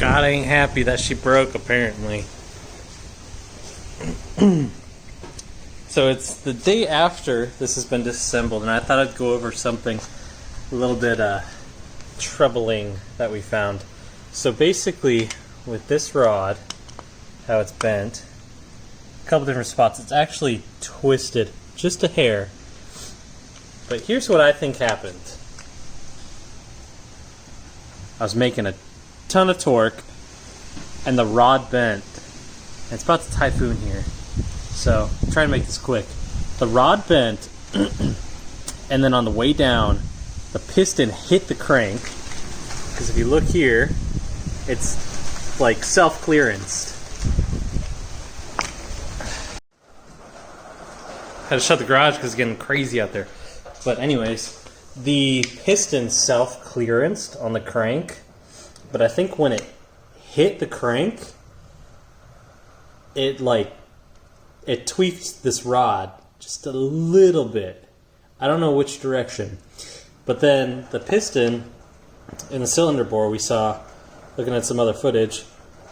God ain't happy that she broke, apparently. So it's the day after this has been disassembled, and I thought I'd go over something a little bit troubling that we found. So basically, with this rod, how it's bent, a couple different spots, it's actually twisted just a hair. But here's what I think happened. I was making a ton of torque, and the rod bent. And it's about to typhoon here, so I'm trying to make this quick. The rod bent, and then on the way down, the piston hit the crank. Because if you look here, it's like self-clearanced. Had to shut the garage because it's getting crazy out there. But anyways, the piston self-clearanced on the crank, but I think when it hit the crank, it tweaked this rod just a little bit. I don't know which direction. But then the piston in the cylinder bore we saw, looking at some other footage,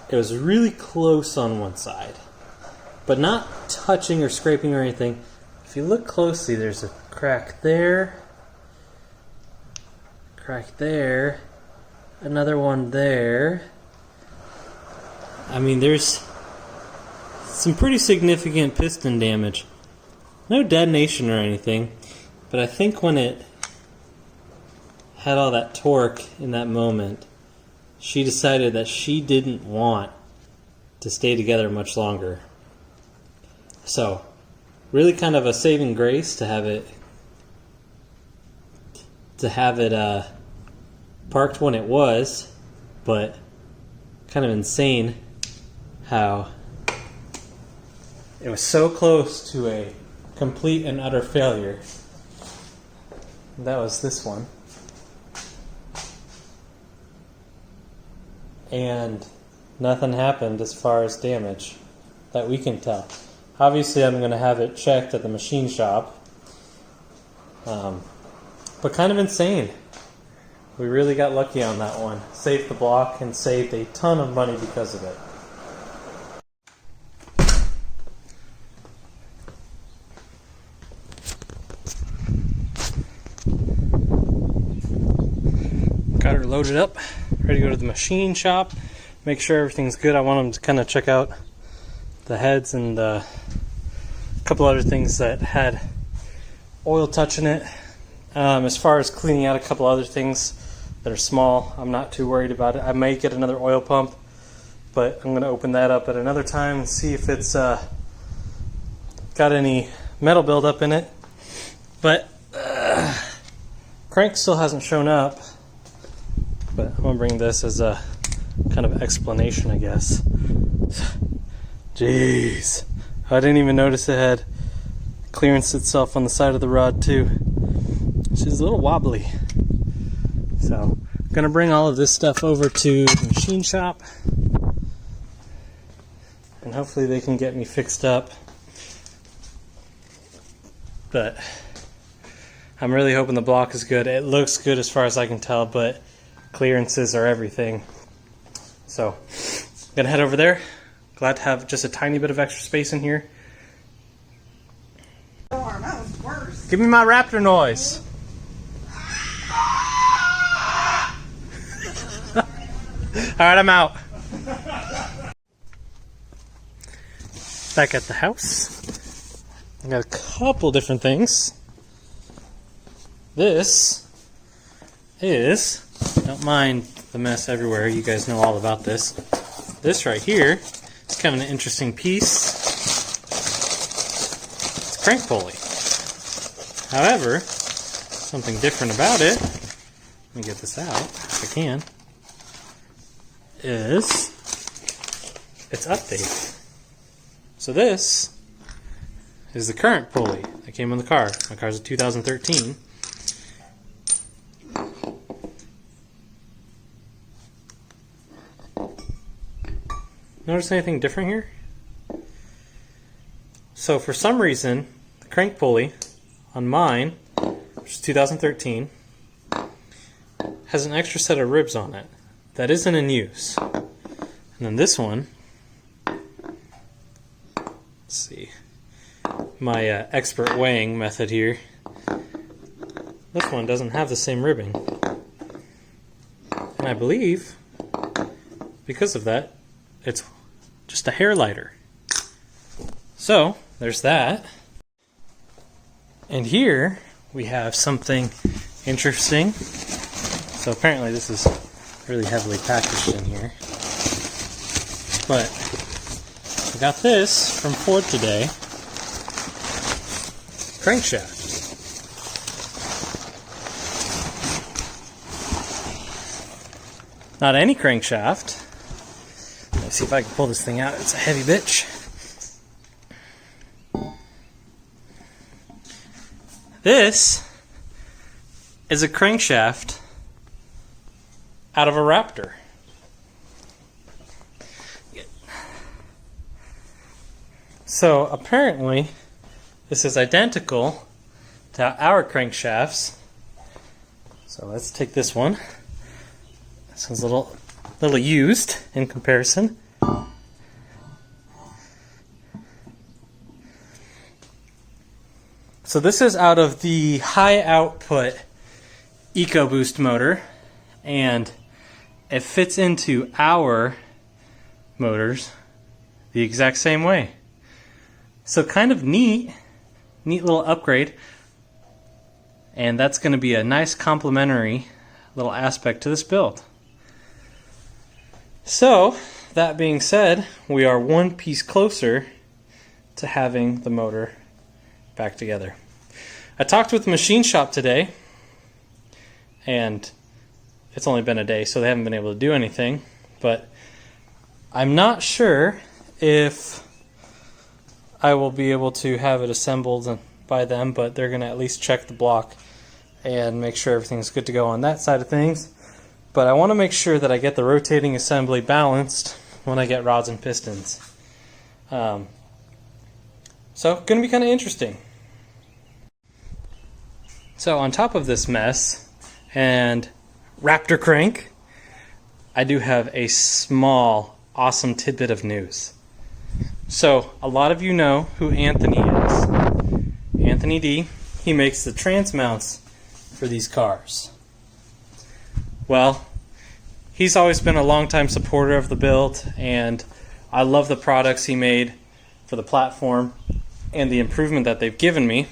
it was really close on one side, but not touching or scraping or anything. If you look closely, there's a crack there, another one there. I mean, there's some pretty significant piston damage. No detonation or anything, but I think when it had all that torque in that moment, she decided that she didn't want to stay together much longer. So, really kind of a saving grace to have it parked when it was, but kind of insane how it was so close to a complete and utter failure. That was this one. And nothing happened as far as damage that we can tell. Obviously, I'm going to have it checked at the machine shop. But kind of insane. We really got lucky on that one. Saved the block and saved a ton of money because of it. Got her loaded up, ready to go to the machine shop, make sure everything's good. I want them to kind of check out the heads and a couple other things that had oil touching it. As far as cleaning out a couple other things that are small, I'm not too worried about it. I may get another oil pump, but I'm going to open that up at another time and see if it's got any metal buildup in it. But crank still hasn't shown up. But I'm going to bring this as a kind of explanation, I guess. Jeez. I didn't even notice it had clearance itself on the side of the rod too. She's a little wobbly. So I'm going to bring all of this stuff over to the machine shop. And hopefully they can get me fixed up. But I'm really hoping the block is good. It looks good as far as I can tell, but clearances are everything. So I'm gonna head over there. Glad to have just a tiny bit of extra space in here. That was worse. Give me my Raptor noise. Alright, I'm out. Back at the house. I got a couple different things. This is, don't mind the mess everywhere, you guys know all about this. This right here is kind of an interesting piece. It's a crank pulley. However, something different about it, let me get this out if I can, is its update. So this is the current pulley that came on the car. My car's a 2013. Notice anything different here? So for some reason, the crank pulley on mine, which is 2013, has an extra set of ribs on it that isn't in use. then this one, let's see, my expert weighing method here, this one doesn't have the same ribbing. And I believe, because of that, it's just a hair lighter. So, there's that. And here we have something interesting. So apparently this is really heavily packaged in here. But I got this from Ford today. Crankshaft. Not any crankshaft. Let's see if I can pull this thing out. It's a heavy bitch. This is a crankshaft out of a Raptor. So apparently this is identical to our crankshafts. So let's take this one. This one's a little used in comparison. So this is out of the high output EcoBoost motor, and it fits into our motors the exact same way. So kind of neat little upgrade, and that's going to be a nice complementary little aspect to this build. So that being said, we are one piece closer to having the motor back together. I talked with the machine shop today, and it's only been a day, so they haven't been able to do anything, but I'm not sure if I will be able to have it assembled by them, but they're going to at least check the block and make sure everything's good to go on that side of things. But I want to make sure that I get the rotating assembly balanced when I get rods and pistons. So, going to be kind of interesting. So on top of this mess and Raptor crank, I do have a small, awesome tidbit of news. So a lot of you know who Anthony is. Anthony D. He makes the trans mounts for these cars. Well, he's always been a longtime supporter of the build, and I love the products he made for the platform and the improvement that they've given me.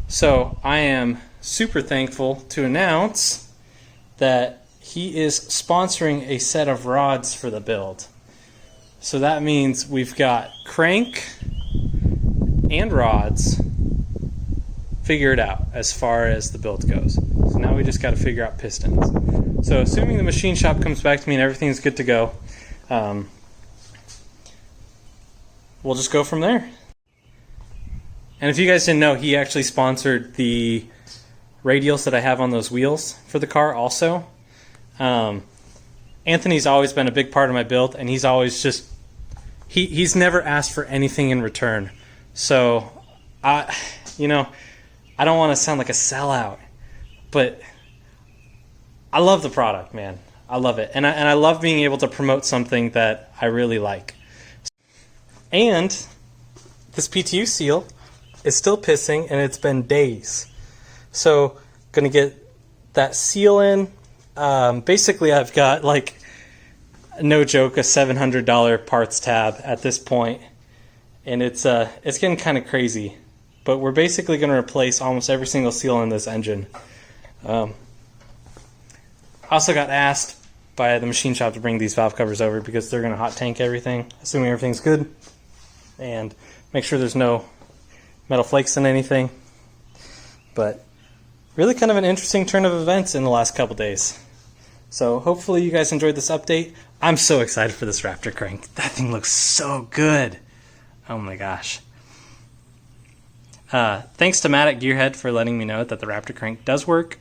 So I am super thankful to announce that he is sponsoring a set of rods for the build. So that means we've got crank and rods figured out as far as the build goes. So now we just got to figure out pistons. So assuming the machine shop comes back to me and everything's good to go, we'll just go from there. And if you guys didn't know, he actually sponsored the radials that I have on those wheels for the car also. Anthony's always been a big part of my build, and he's always just, he's never asked for anything in return. So, I don't want to sound like a sellout, but I love the product, man. I love it. And I love being able to promote something that I really like. And this PTU seal is still pissing, and it's been days. So, going to get that seal in. Basically, I've got, like, no joke, a $700 parts tab at this point. And it's getting kind of crazy. But we're basically going to replace almost every single seal in this engine. I also got asked by the machine shop to bring these valve covers over because they're going to hot tank everything, assuming everything's good, and make sure there's no metal flakes in anything. But really kind of an interesting turn of events in the last couple days. So hopefully you guys enjoyed this update. I'm so excited for this Raptor crank. That thing looks so good. Oh my gosh. Thanks to Matt at Gearhead for letting me know that the Raptor crank does work.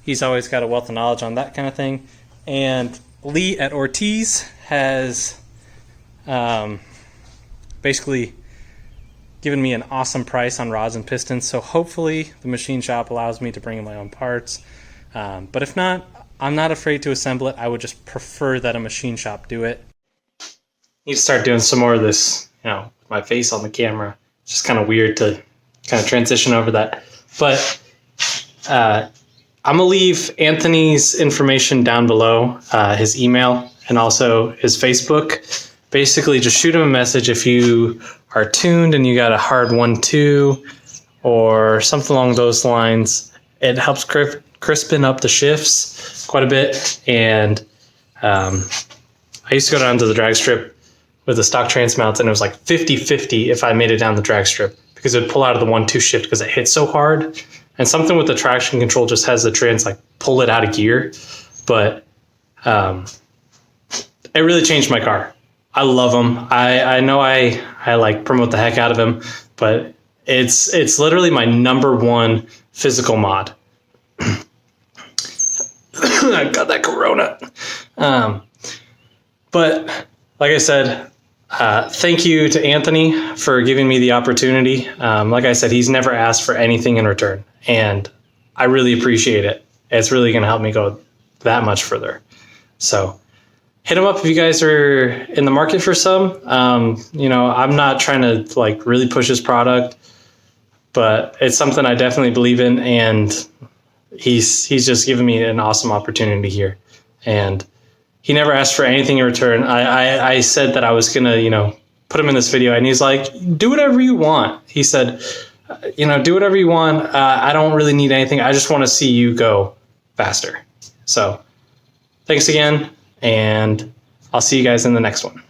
He's always got a wealth of knowledge on that kind of thing. And Lee at Ortiz has basically given me an awesome price on rods and pistons. So hopefully the machine shop allows me to bring in my own parts. But if not, I'm not afraid to assemble it. I would just prefer that a machine shop do it. Need to start doing some more of this, with my face on the camera. It's just kind of weird to kind of transition over that. But I'm going to leave Anthony's information down below, his email and also his Facebook. Basically, just shoot him a message if you are tuned and you got a hard 1-2 or something along those lines. It helps crispen up the shifts quite a bit. And I used to go down to the drag strip with the stock trans mounts, and it was like 50-50 if I made it down the drag strip, because it would pull out of the 1-2 shift because it hits so hard. And something with the traction control just has the trans like pull it out of gear. But it really changed my car. I love them. I know I like promote the heck out of them, but it's literally my #1 physical mod. I got that corona. But like I said, thank you to Anthony for giving me the opportunity. Like I said, he's never asked for anything in return, and I really appreciate it. It's really going to help me go that much further. So hit him up if you guys are in the market for some. I'm not trying to like really push his product, but it's something I definitely believe in, and he's just given me an awesome opportunity here. And he never asked for anything in return. I said that I was going to, put him in this video, and he's like, do whatever you want. He said, do whatever you want. I don't really need anything. I just want to see you go faster. So thanks again, and I'll see you guys in the next one.